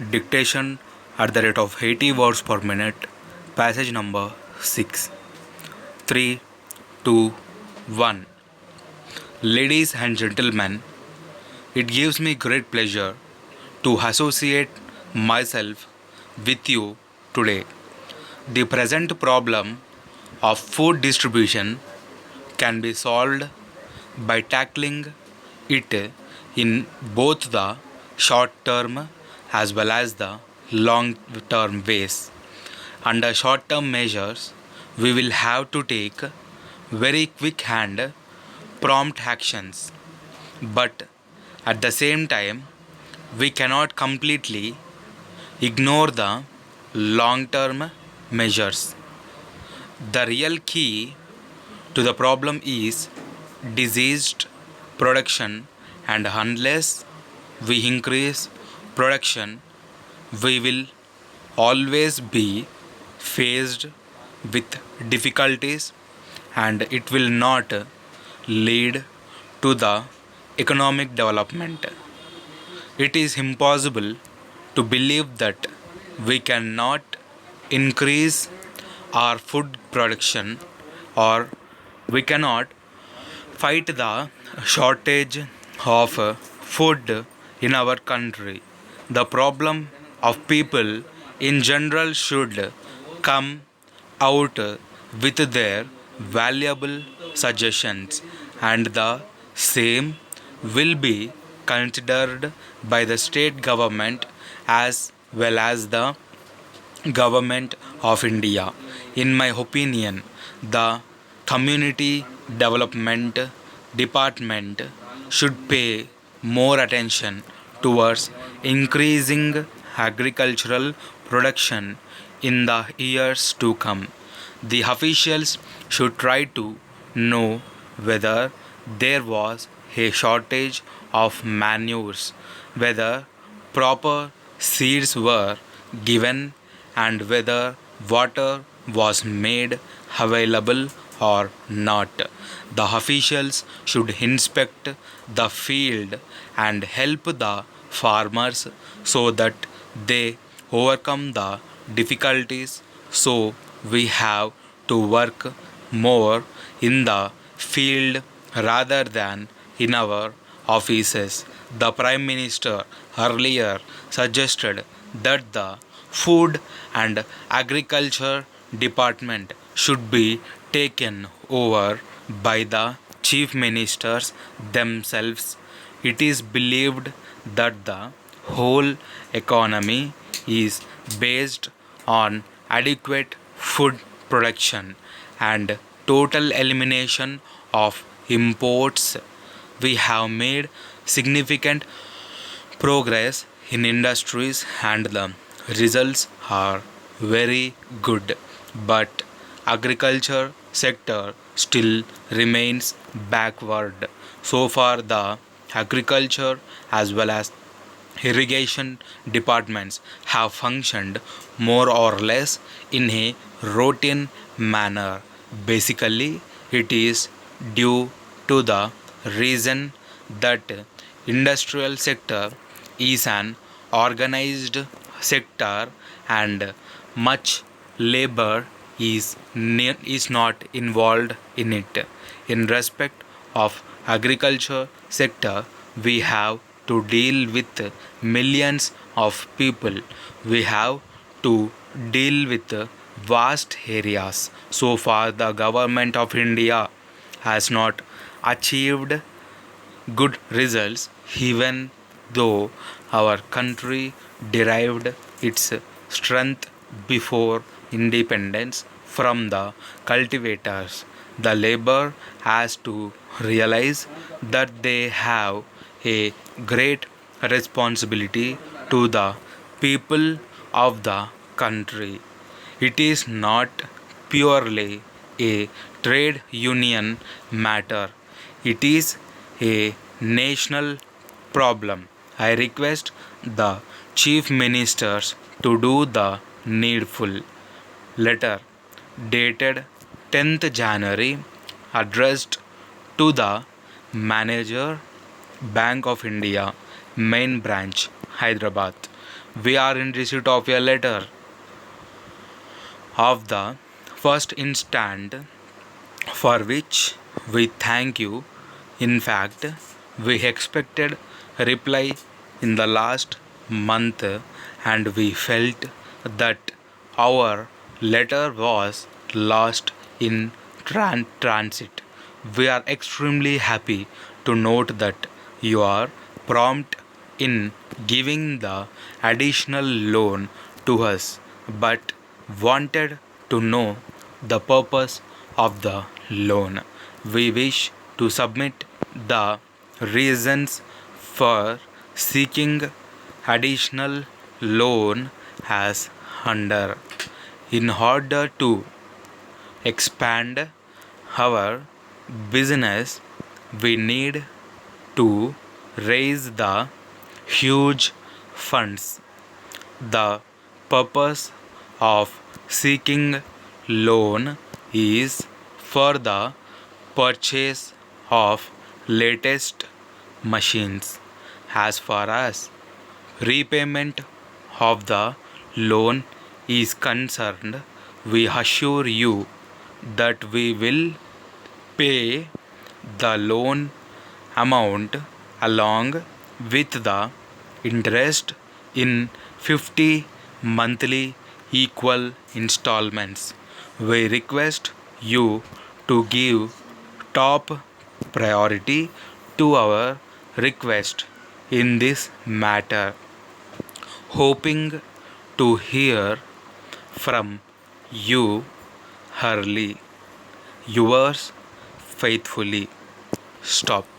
Dictation at the rate of 80 words per minute. Passage number 6. 3, 2, 1. Ladies and gentlemen, it gives me great pleasure to associate myself with you today. The present problem of food distribution can be solved by tackling it in both the short term as well as the long term ways. Under short term measures, we will have to take very quick and prompt actions, but at the same time, we cannot completely ignore the long term measures. The real key to the problem is diseased production, and unless we increase production, we will always be faced with difficulties and it will not lead to the economic development. It is impossible to believe that we cannot increase our food production or we cannot fight the shortage of food in our country. The problem of people in general should come out with their valuable suggestions, and the same will be considered by the state government as well as the government of India. In my opinion, the community development department should pay more attention towards increasing agricultural production in the years to come. The officials should try to know whether there was a shortage of manures, whether proper seeds were given, and whether water was made available or not. The officials should inspect the field and help the farmers so that they overcome the difficulties. So we have to work more in the field rather than in our offices. The Prime Minister earlier suggested that the Food and Agriculture Department should be taken over by the chief ministers themselves. It is believed that the whole economy is based on adequate food production and total elimination of imports. We have made significant progress in industries and the results are very good, but agriculture sector still remains backward. So far the agriculture as well as irrigation departments have functioned more or less in a routine manner. Basically, it is due to the reason that industrial sector is an organized sector and much labor is not involved in it. In respect of agriculture sector, we have to deal with millions of people. We have to deal with vast areas. So far, the government of India has not achieved good results, even though our country derived its strength before independence from the cultivators. The labor has to realize that they have a great responsibility to the people of the country. It is not purely a trade union matter, it is a national problem. I request the chief ministers to do the needful. Letter dated 10th January addressed to the manager, Bank of India, main branch, Hyderabad. We are in receipt of a letter of the first instant, for which we thank you. In fact, we expected a reply in the last month and we felt that our letter was lost in transit. We are extremely happy to note that you are prompt in giving the additional loan to us, but wanted to know the purpose of the loan. We wish to submit the reasons for seeking additional loan as under. In order to expand our business, we need to raise the huge funds. The purpose of seeking loan is for the purchase of latest machines. As far as repayment of the loan is concerned, we assure you that we will pay the loan amount along with the interest in 50 monthly equal installments. We request you to give top priority to our request in this matter, hoping to hear from you early. Yours faithfully. Stop.